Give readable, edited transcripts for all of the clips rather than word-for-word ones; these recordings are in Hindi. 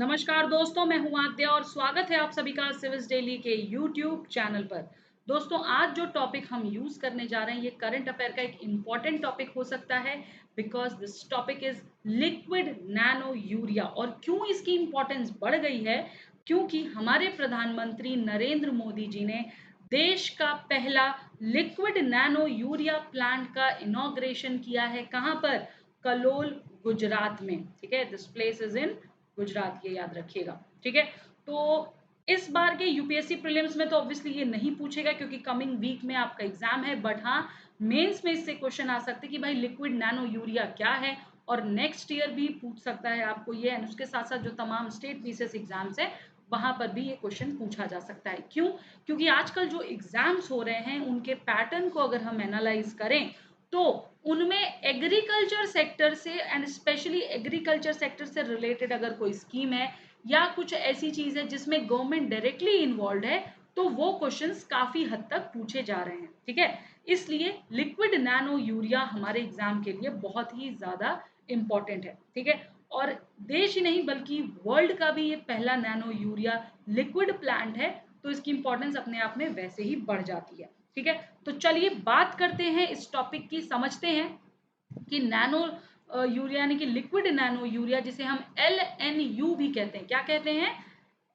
नमस्कार दोस्तों, मैं हूँ आद्या और स्वागत है आप सभी का सिविल्स डेली के यूट्यूब चैनल पर। दोस्तों, आज जो टॉपिक हम यूज करने जा रहे हैं ये करंट अफेयर का एक इम्पॉर्टेंट टॉपिक हो सकता है because this topic is liquid nano urea. और क्यों इसकी इम्पोर्टेंस बढ़ गई है? क्योंकि हमारे प्रधानमंत्री नरेंद्र मोदी जी ने देश का पहला लिक्विड नैनो यूरिया प्लांट का इनॉग्रेशन किया है। कहाँ पर? कलोल, गुजरात में। ठीक है, this place is in Gujarat, ये याद रखिएगा। ठीक है, तो इस बार के यूपीएससी प्रीलिम्स में तो ऑब्वियसली ये नहीं पूछेगा क्योंकि कमिंग वीक में आपका एग्जाम है, बट हाँ, मेंस में इससे क्वेश्चन आ सकते हैं कि भाई लिक्विड नैनो यूरिया क्या है, और नेक्स्ट ईयर भी पूछ सकता है आपको ये। एंड उसके साथ साथ जो तमाम स्टेट बीसीएस एग्जाम्स है वहां पर भी ये क्वेश्चन पूछा जा सकता है। क्यों? क्योंकि आजकल जो एग्जाम्स हो रहे हैं उनके पैटर्न को अगर हम एनालाइज करें तो उनमें एग्रीकल्चर सेक्टर से एंड स्पेशली एग्रीकल्चर सेक्टर से रिलेटेड अगर कोई स्कीम है या कुछ ऐसी चीज है जिसमें गवर्नमेंट डायरेक्टली इन्वॉल्व है तो वो क्वेश्चंस काफी हद तक पूछे जा रहे हैं। ठीक है, इसलिए लिक्विड नैनो यूरिया हमारे एग्जाम के लिए बहुत ही ज्यादा इंपॉर्टेंट है। ठीक है, और देश ही नहीं बल्कि वर्ल्ड का भी ये पहला नैनो यूरिया लिक्विड प्लांट है, तो इसकी इंपॉर्टेंस अपने आप में वैसे ही बढ़ जाती है। ठीक है, तो चलिए बात करते हैं इस टॉपिक की, समझते हैं कि नैनो यूरिया यानी कि लिक्विड नैनो यूरिया जिसे हम LNU भी कहते हैं। क्या कहते हैं?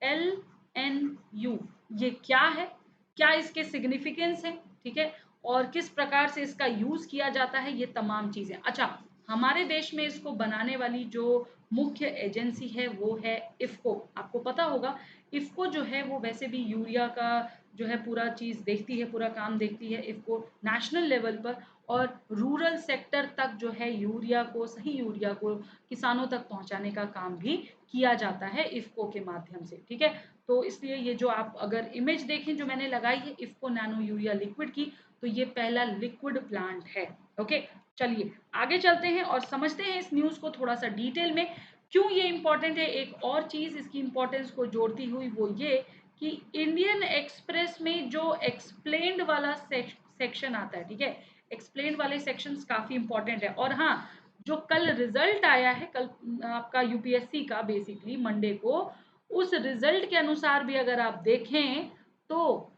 LNU। ये क्या है, क्या इसके सिग्निफिकेंस है, ठीक है, और किस प्रकार से इसका यूज किया जाता है, ये तमाम चीजें। अच्छा, हमारे देश में इसको बनाने वाली जो मुख्य एजेंसी है वो है इफ्को। आपको पता होगा इफ्को जो है वो वैसे भी यूरिया का जो है पूरा चीज देखती है, पूरा काम देखती है इफ्को नेशनल लेवल पर, और रूरल सेक्टर तक जो है यूरिया को, सही यूरिया को किसानों तक पहुंचाने का काम भी किया जाता है इफ्को के माध्यम से। ठीक है, तो इसलिए ये जो आप अगर इमेज देखें जो मैंने लगाई है इफ्को नैनो यूरिया लिक्विड की, तो ये पहला लिक्विड प्लांट है। ओके, चलिए आगे चलते हैं और समझते हैं इस न्यूज को थोड़ा सा डिटेल में, क्यों ये इंपॉर्टेंट है। एक और चीज इसकी इंपॉर्टेंस को जोड़ती हुई वो ये कि इंडियन एक्सप्रेस में जो एक्सप्लेन्ड वाला सेक्शन आता है, ठीक है, एक्सप्लेन वाले सेक्शंस काफी इंपॉर्टेंट है। और हाँ, जो कल रिजल्ट आया है, कल आपका यूपीएससी का बेसिकली मंडे को, उस रिजल्ट के अनुसार भी अगर आप देखें तो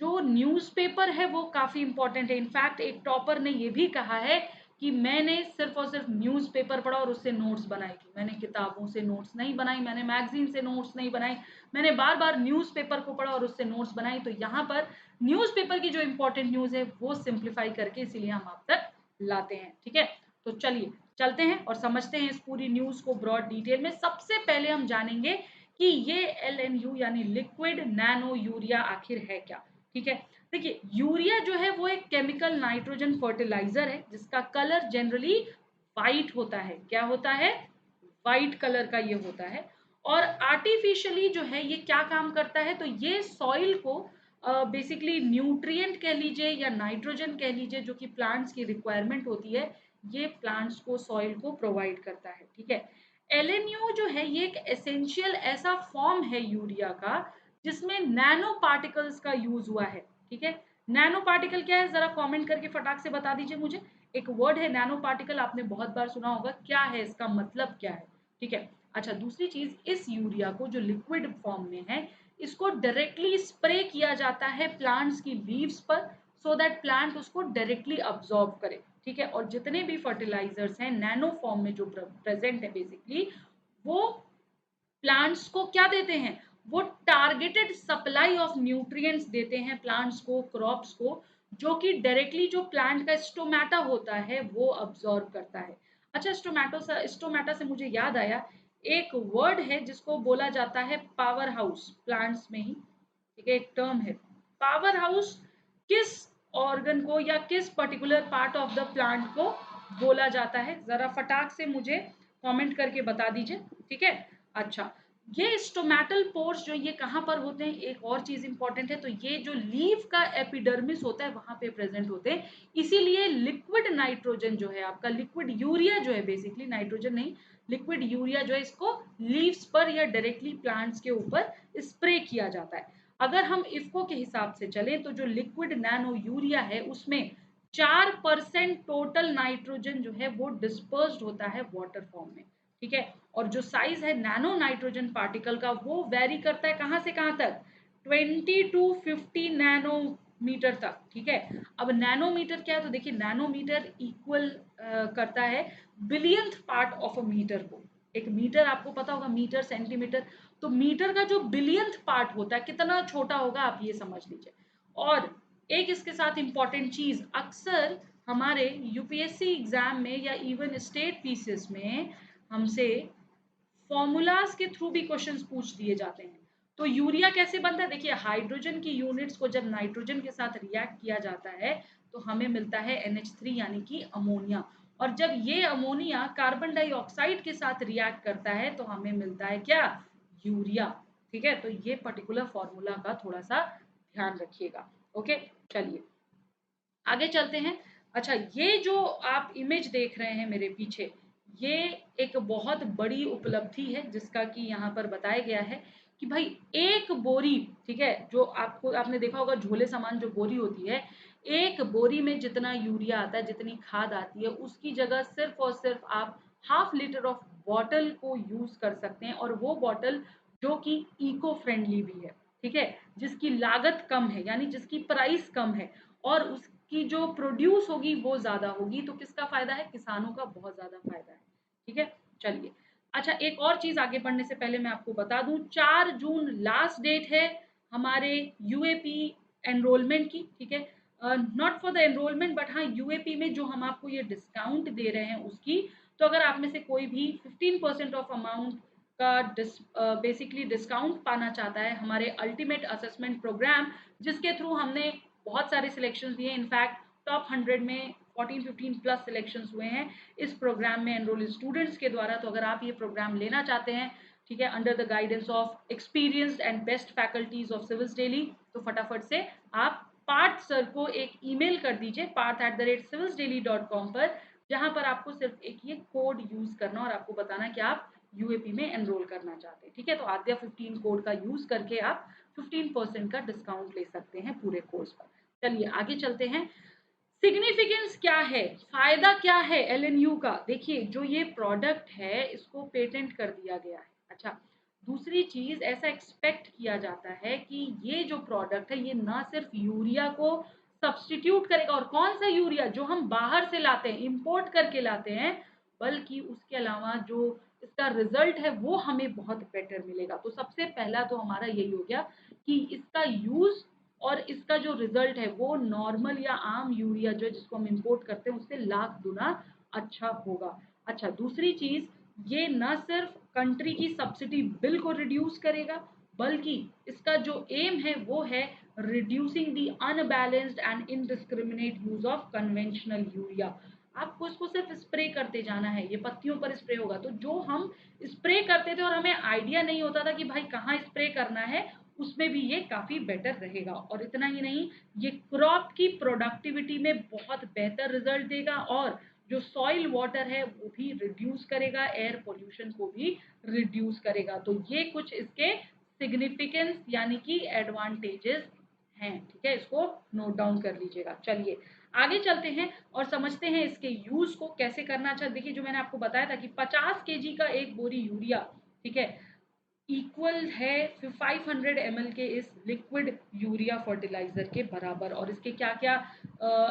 जो न्यूज़पेपर है वो काफी इंपॉर्टेंट है। इनफैक्ट एक टॉपर ने ये भी कहा है कि मैंने सिर्फ और सिर्फ न्यूज़पेपर पढ़ा और उससे नोट्स बनाई थी। मैंने किताबों से नोट्स नहीं बनाई, मैंने मैगजीन से नोट्स नहीं बनाई, मैंने बार बार न्यूज़पेपर को पढ़ा और उससे नोट्स बनाई। तो यहाँ पर न्यूज़पेपर की जो इंपॉर्टेंट न्यूज़ है वो सिंप्लीफाई करके इसीलिए हम आप तक लाते हैं। ठीक है, तो चलिए चलते हैं और समझते हैं इस पूरी न्यूज़ को ब्रॉड डिटेल में। सबसे पहले हम जानेंगे कि ये LNU यानी लिक्विड नैनो यूरिया आखिर है क्या। ठीक है, देखिए यूरिया जो है वो एक केमिकल नाइट्रोजन फर्टिलाइजर है जिसका कलर जनरली वाइट होता है। क्या होता है? वाइट कलर का ये होता है। और आर्टिफिशियली जो है ये क्या काम करता है, तो ये सॉइल को बेसिकली न्यूट्रिएंट कह लीजिए या नाइट्रोजन कह लीजिए जो कि प्लांट्स की रिक्वायरमेंट होती है, ये प्लांट्स को, सॉइल को प्रोवाइड करता है। ठीक है, LNU जो है ये एक एसेंशियल ऐसा फॉर्म है यूरिया का जिसमें नैनो पार्टिकल्स का यूज हुआ है। ठीक है, नैनो पार्टिकल क्या है जरा कमेंट करके फटाक से बता दीजिए मुझे। एक वर्ड है नैनो पार्टिकल, आपने बहुत बार सुना होगा, क्या है इसका मतलब क्या है? ठीक है, अच्छा दूसरी चीज, इस यूरिया को जो लिक्विड फॉर्म में है इसको डायरेक्टली स्प्रे किया जाता है प्लांट्स की लीव्स पर, सो दैट प्लांट उसको डायरेक्टली अब्सॉर्ब करे। ठीक है, और जितने भी फर्टिलाइजर्स हैं नैनो फॉर्म में जो प्रेजेंट है बेसिकली, वो प्लांट्स को क्या देते हैं? वो टारगेटेड सप्लाई ऑफ न्यूट्रिएंट्स देते हैं प्लांट्स को, क्रॉप्स को, जो कि डायरेक्टली जो प्लांट का स्टोमेटा होता है वो अब्सॉर्ब करता है। अच्छा, स्टोमेटा से मुझे याद आया, एक वर्ड है जिसको बोला जाता है पावर हाउस प्लांट्स में ही। ठीक है, एक टर्म है पावर हाउस। किस ऑर्गन को या किस particular part of the plant को बोला जाता है? जरा फटाक से मुझे कमेंट करके बता दीजिए। ठीक है, अच्छा, ये स्टोमेटल पोर्स जो ये कहाँ पर होते हैं, एक और चीज इंपॉर्टेंट है, तो ये जो लीफ का एपिडर्मिस होता है वहां पे प्रेजेंट होते हैं। इसीलिए लिक्विड नाइट्रोजन जो है आपका, लिक्विड यूरिया जो है, बेसिकली नाइट्रोजन नहीं, लिक्विड यूरिया जो है इसको लीव्स पर या डायरेक्टली प्लांट्स के ऊपर स्प्रे किया जाता है। अगर हम इफको के हिसाब से चलें तो जो लिक्विड नैनो यूरिया है उसमें 4% टोटल नाइट्रोजन जो है वो डिस्पर्स्ड होता है वाटर फॉर्म में। ठीक है। और जो साइज है नैनो नाइट्रोजन पार्टिकल का वो वेरी करता है कहाँ से कहाँ तक, 20 to 50 नैनोमीटर तक, ठीक है। अब नैनोमीटर क्या है, तो देखिए नैनोमीटर इक्वल करता है billionth part of a metre को। एक मीटर आपको पता होगा, मीटर सेंटीमीटर, तो मीटर का जो बिलियंथ पार्ट होता है कितना छोटा होगा आप ये समझ लीजिए। और एक इसके साथ इंपॉर्टेंट चीज, अक्सर हमारे यूपीएससी एग्जाम में या इवन स्टेट पीसीएस में हमसे फॉर्मूलाज के थ्रू भी क्वेश्चंस पूछ दिए जाते हैं। तो यूरिया कैसे बनता है, देखिए हाइड्रोजन की यूनिट्स को जब नाइट्रोजन के साथ रिएक्ट किया जाता है तो हमें मिलता है NH3 यानी कि अमोनिया। और जब ये अमोनिया कार्बन डाइऑक्साइड के साथ रिएक्ट करता है तो हमें मिलता है क्या, यूरिया, ठीक है। तो ये पर्टिकुलर फॉर्मूला का थोड़ा सा ध्यान रखिएगा। ओके, चलिए आगे चलते हैं। अच्छा, ये जो आप इमेज देख रहे हैं मेरे पीछे, ये एक बहुत बड़ी उपलब्धि है जिसका कि यहाँ पर बताया गया है कि भाई एक बोरी, ठीक है, जो आपने देखा होगा झोले सामान जो बोरी होती है, एक बोरी में जितना यूरिया आता है, जितनी खाद आती है, उसकी जगह सिर्फ और सिर्फ आप ½ लीटर ऑफ बॉटल को यूज कर सकते हैं। और वो बॉटल जो कि इको फ्रेंडली भी है, ठीक है, जिसकी लागत कम है, यानी जिसकी प्राइस कम है, और उसकी जो प्रोड्यूस होगी वो ज्यादा होगी। तो किसका फायदा है, किसानों का बहुत ज्यादा फायदा है, ठीक है। चलिए, अच्छा एक और चीज आगे बढ़ने से पहले मैं आपको बता दूं, 4 जून लास्ट डेट है हमारे यूएपी एनरोलमेंट की, ठीक है। Not for the enrolment but हाँ यूएपी में जो हम आपको ये डिस्काउंट दे रहे हैं उसकी। तो अगर आप में से कोई भी 15% ऑफ अमाउंट का बेसिकली डिस्काउंट पाना चाहता है हमारे अल्टीमेट असेसमेंट प्रोग्राम, जिसके थ्रू हमने बहुत सारे सिलेक्शन दिए, इनफैक्ट टॉप 100 में 14-15 प्लस सिलेक्शंस हुए हैं इस प्रोग्राम में एनरोल स्टूडेंट्स के द्वारा। तो अगर आप ये प्रोग्राम लेना चाहते हैं, ठीक है, under the guidance of experienced and best faculties of civils daily, तो फटाफट से आप पार्थ सर को एक ईमेल कर दीजिए parth@civilsdaily.com पर, जहां पर आपको सिर्फ एक ये कोड यूज करना और आपको बताना कि आप यूएपी में एनरोल करना चाहते हैं, ठीक है। तो आद्या 15 कोड का यूज करके आप 15% का डिस्काउंट ले सकते हैं पूरे कोर्स पर। चलिए आगे चलते हैं। सिग्निफिकेंस क्या है, फायदा क्या है एलएनयू का, देखिए जो ये प्रोडक्ट है इसको पेटेंट कर दिया गया है। अच्छा, दूसरी चीज, ऐसा एक्सपेक्ट किया जाता है कि ये जो प्रोडक्ट है ये ना सिर्फ यूरिया को सब्स्टिट्यूट करेगा, और कौन सा यूरिया, जो हम बाहर से लाते हैं, इंपोर्ट करके लाते हैं, बल्कि उसके अलावा जो इसका रिजल्ट है वो हमें बहुत बेटर मिलेगा। तो सबसे पहला तो हमारा यही हो गया कि इसका यूज और इसका जो रिजल्ट है वो नॉर्मल या आम यूरिया जो जिसको हम इंपोर्ट करते हैं उससे लाख गुना अच्छा होगा। अच्छा, दूसरी चीज, ये न सिर्फ कंट्री की सब्सिडी बिल को रिड्यूस करेगा, बल्कि इसका जो एम है वो है reducing the unbalanced and indiscriminate use of conventional urea. आपको इसको सिर्फ स्प्रे करते जाना है, ये पत्तियों पर स्प्रे होगा। तो जो हम स्प्रे करते थे और हमें आइडिया नहीं होता था कि भाई कहाँ स्प्रे करना है, उसमें भी ये काफी बेटर रहेगा। और इतना ही नहीं, ये क्रॉप की प्रोडक्टिविटी में बहुत बेहतर रिजल्ट देगा, और जो सॉइल वाटर है वो भी रिड्यूस करेगा, एयर पोल्यूशन को भी रिड्यूस करेगा। तो ये कुछ इसके सिग्निफिकेंस यानी कि एडवांटेजेस हैं, ठीक है, इसको नोट डाउन कर लीजिएगा। चलिए आगे चलते हैं और समझते हैं इसके यूज को कैसे करना। अच्छा देखिए, जो मैंने आपको बताया था कि 50 केजी का एक बोरी यूरिया, ठीक है, इक्वल है 500 ml के इस लिक्विड यूरिया फर्टिलाइजर के बराबर। और इसके क्या क्या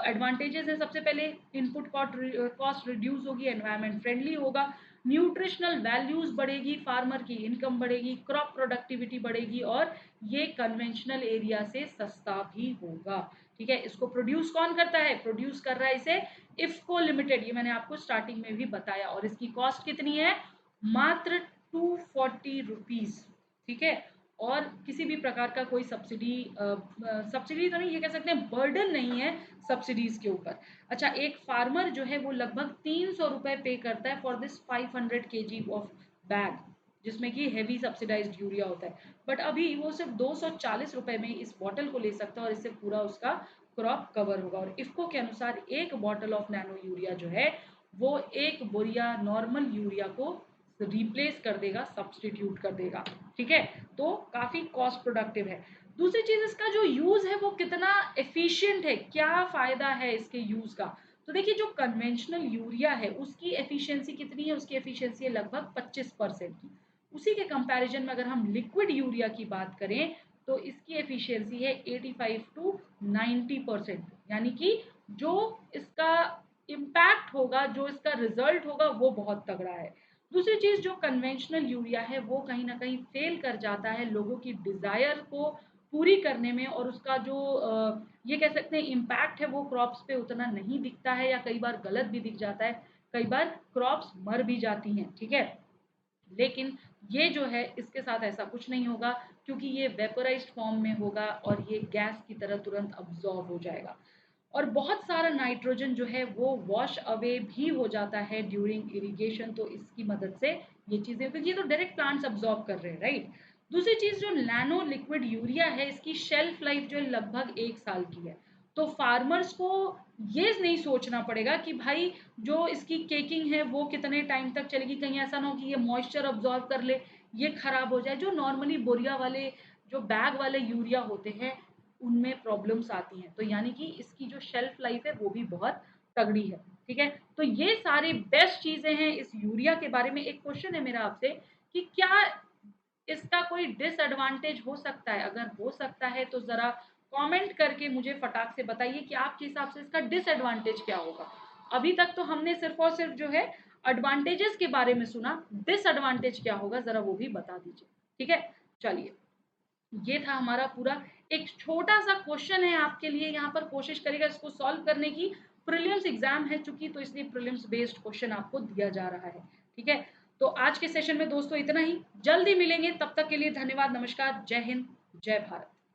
एडवांटेजेस हैं, सबसे पहले इनपुट कॉस्ट रिड्यूस होगी, एनवायरमेंट फ्रेंडली होगा, न्यूट्रिशनल वैल्यूज बढ़ेगी, फार्मर की इनकम बढ़ेगी, क्रॉप प्रोडक्टिविटी बढ़ेगी, और ये कन्वेंशनल एरिया से सस्ता भी होगा, ठीक है। इसको प्रोड्यूस कौन करता है, प्रोड्यूस कर रहा है इसे इफ्को लिमिटेड, ये मैंने आपको स्टार्टिंग में भी बताया। और इसकी कॉस्ट कितनी है, मात्र 240 रुपीज, ठीक है। और किसी भी प्रकार का कोई सब्सिडी तो नहीं, ये कह सकते हैं बर्डन नहीं है सब्सिडीज के ऊपर। अच्छा, एक फार्मर जो है वो लगभग 300 रुपए पे करता है for this 500 KG of bag, जिसमें कि हेवी सब्सिडाइज्ड यूरिया होता है। बट अभी वो सिर्फ 240 रुपए में इस बॉटल को ले सकता है और इससे पूरा उसका क्रॉप कवर होगा। और इफ्को के अनुसार एक बॉटल ऑफ नैनो यूरिया जो है वो एक बोरिया नॉर्मल यूरिया को रिप्लेस कर देगा, सब्सटीट्यूट कर देगा, ठीक है। तो काफी कॉस्ट प्रोडक्टिव है। दूसरी चीज, इसका जो यूज है वो कितना एफिशिएंट है, क्या फायदा है इसके यूज का। तो देखिए जो कन्वेंशनल यूरिया है उसकी एफिशिएंसी कितनी है, उसकी एफिशिएंसी है लगभग 25% की। उसी के कंपैरिजन में अगर हम लिक्विड यूरिया की बात करें तो इसकी एफिशिएंसी है 85 टू 90%, यानी कि जो इसका इम्पैक्ट होगा, जो इसका रिजल्ट होगा वो बहुत तगड़ा है। दूसरी चीज़, जो कन्वेंशनल यूरिया है वो कहीं न कहीं फ़ेल कर जाता है लोगों की डिज़ायर को पूरी करने में, और उसका जो ये कह सकते हैं इम्पैक्ट है वो क्रॉप्स पे उतना नहीं दिखता है, या कई बार गलत भी दिख जाता है, कई बार क्रॉप्स मर भी जाती हैं, ठीक है? लेकिन ये जो है इसके साथ ऐसा कुछ नहीं होगा, क्योंकि ये वेपोराइज्ड फॉर्म में होगा और ये गैस की तरह तुरंत अब्ज़ॉर्ब हो जाएगा। और बहुत सारा नाइट्रोजन जो है वो वॉश अवे भी हो जाता है ड्यूरिंग इरिगेशन, तो इसकी मदद से ये चीज़ें, क्योंकि ये तो डायरेक्ट प्लांट्स अब्ज़ॉर्ब कर रहे हैं, राइट? दूसरी चीज़, जो नैनो लिक्विड यूरिया है इसकी शेल्फ लाइफ जो है लगभग 1 साल की है। तो फार्मर्स को ये नहीं सोचना पड़ेगा कि भाई जो इसकी केकिंग है वो कितने टाइम तक चलेगी, कहीं ऐसा ना हो कि ये मॉइस्चर अब्ज़ॉर्ब कर ले, ये खराब हो जाए। जो नॉर्मली बोरिया वाले, जो बैग वाले यूरिया होते हैं उनमें प्रॉब्लम्स आती हैं। तो यानी कि इसकी जो शेल्फ लाइफ है वो भी बहुत तगड़ी है, ठीक है? तो ये सारी बेस्ट चीज़ें हैं इस यूरिया के बारे में। एक क्वेश्चन है मेरा आपसे कि क्या इसका कोई डिसएडवांटेज हो सकता है? अगर हो सकता है तो ज़रा कमेंट करके मुझे फटाक से बताइए कि आपके हिसाब से इसका डिसएडवांटेज क्या होगा? अभी तक तो हमने सिर्फ़ और सिर्फ़ जो है एडवांटेजेस के बारे में सुना, डिसएडवांटेज क्या होगा ज़रा वो भी बता दीजिए, ठीक है? चलिए, ये था हमारा पूरा एक छोटा-सा क्वेश्चन है आपके लिए, यहाँ पर कोशिश करिएगा इसको सॉल्व करने की। प्रीलिम्स एग्ज़ाम है चूँकि, तो इसलिए प्रीलिम्स बेस्ड क्वेश्चन आपको दिया जा रहा है, ठीक है? तो आज के सेशन में दोस्तों इतना ही, जल्दी मिलेंगे, तब तक के लिए धन्यवाद, नमस्कार, जय हिंद, जय भारत।